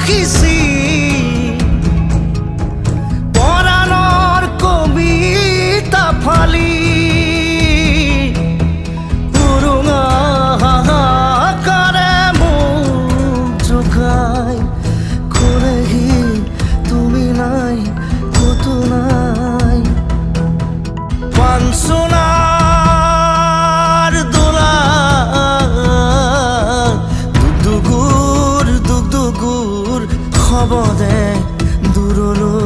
আঁকিছি পৰাণৰ কবিতা ফালি উৰুঙা হাহাকাৰে মোক জোকাই কৰেহি তুমি নাই কতো নাই পাঞ্চনাৰ দোলা দুগুৰ খবদে দূৰলৈ